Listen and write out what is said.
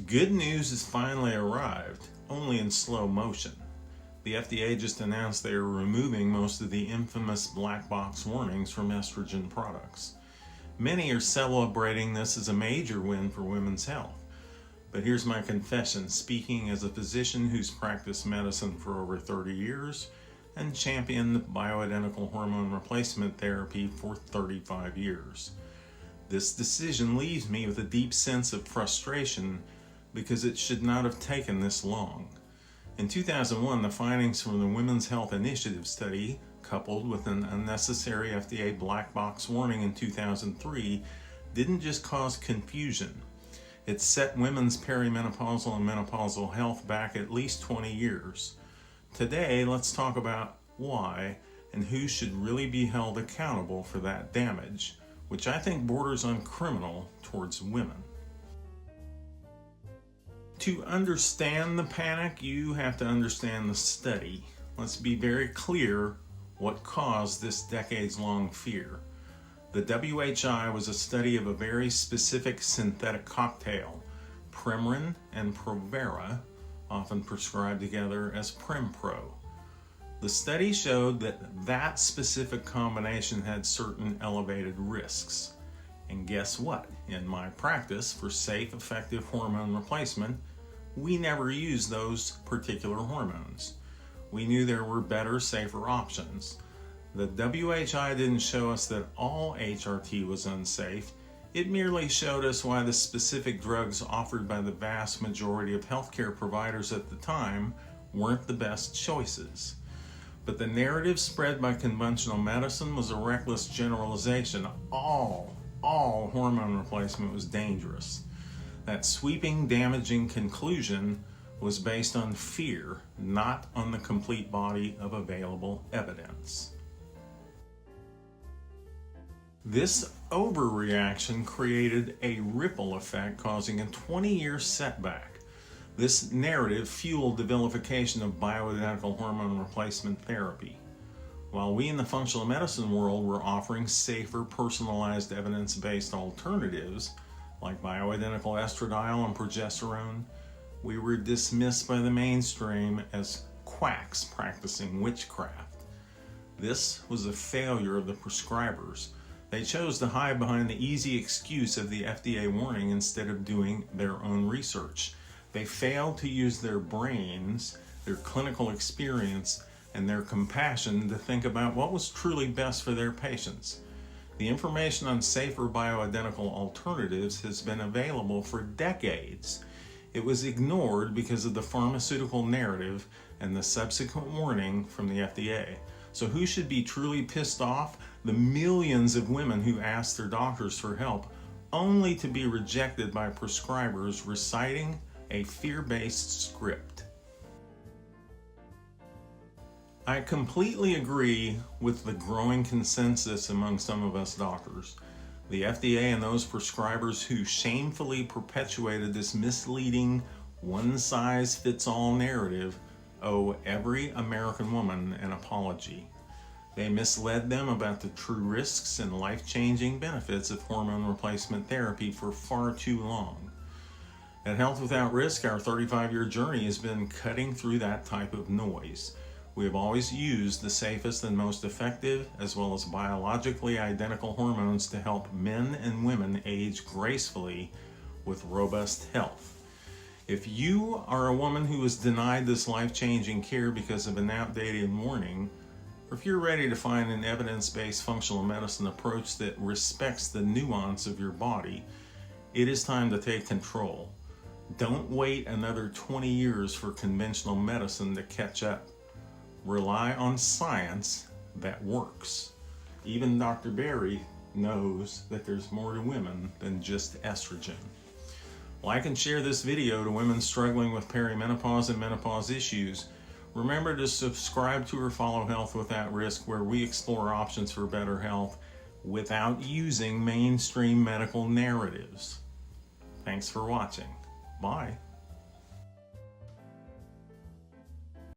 Good news has finally arrived, only in slow motion. The FDA just announced they are removing most of the infamous black box warnings from estrogen products. Many are celebrating this as a major win for women's health. But here's my confession, speaking as a physician who's practiced medicine for over 30 years and championed bioidentical hormone replacement therapy for 35 years. This decision leaves me with a deep sense of frustration because it should not have taken this long. In 2001, the findings from the Women's Health Initiative study, coupled with an unnecessary FDA black box warning in 2003, didn't just cause confusion. It set women's perimenopausal and menopausal health back at least 20 years. Today, let's talk about why and who should really be held accountable for that damage, which I think borders on criminal towards women. To understand the panic, you have to understand the study. Let's be very clear what caused this decades-long fear. The WHI was a study of a very specific synthetic cocktail, Premarin and Provera, often prescribed together as Prempro. The study showed that specific combination had certain elevated risks. And guess what? In my practice, for safe, effective hormone replacement, we never used those particular hormones. We knew there were better, safer options. The WHI didn't show us that all HRT was unsafe. It merely showed us why the specific drugs offered by the vast majority of healthcare providers at the time weren't the best choices. But the narrative spread by conventional medicine was a reckless generalization. All hormone replacement was dangerous. That sweeping, damaging conclusion was based on fear, not on the complete body of available evidence. This overreaction created a ripple effect, causing a 20-year setback. This narrative fueled the vilification of bioidentical hormone replacement therapy. While we in the functional medicine world were offering safer, personalized, evidence-based alternatives, like bioidentical estradiol and progesterone, we were dismissed by the mainstream as quacks practicing witchcraft. This was a failure of the prescribers. They chose to hide behind the easy excuse of the FDA warning instead of doing their own research. They failed to use their brains, their clinical experience, and their compassion to think about what was truly best for their patients. The information on safer bioidentical alternatives has been available for decades. It was ignored because of the pharmaceutical narrative and the subsequent warning from the FDA. So who should be truly pissed off? The millions of women who asked their doctors for help only to be rejected by prescribers reciting a fear-based script. I completely agree with the growing consensus among some of us doctors. The FDA and those prescribers who shamefully perpetuated this misleading one-size-fits-all narrative owe every American woman an apology. They misled them about the true risks and life-changing benefits of hormone replacement therapy for far too long. At Health Without Risk, our 35-year journey has been cutting through that type of noise. We have always used the safest and most effective, as well as biologically identical hormones to help men and women age gracefully with robust health. If you are a woman who was denied this life-changing care because of an outdated warning, or if you're ready to find an evidence-based functional medicine approach that respects the nuance of your body, it is time to take control. Don't wait another 20 years for conventional medicine to catch up. Rely on science that works. Even Dr. Berry knows that there's more to women than just estrogen. Like and share this video to women struggling with perimenopause and menopause issues. Remember to subscribe to or follow Health Without Risk, where we explore options for better health without using mainstream medical narratives. Thanks for watching. Bye.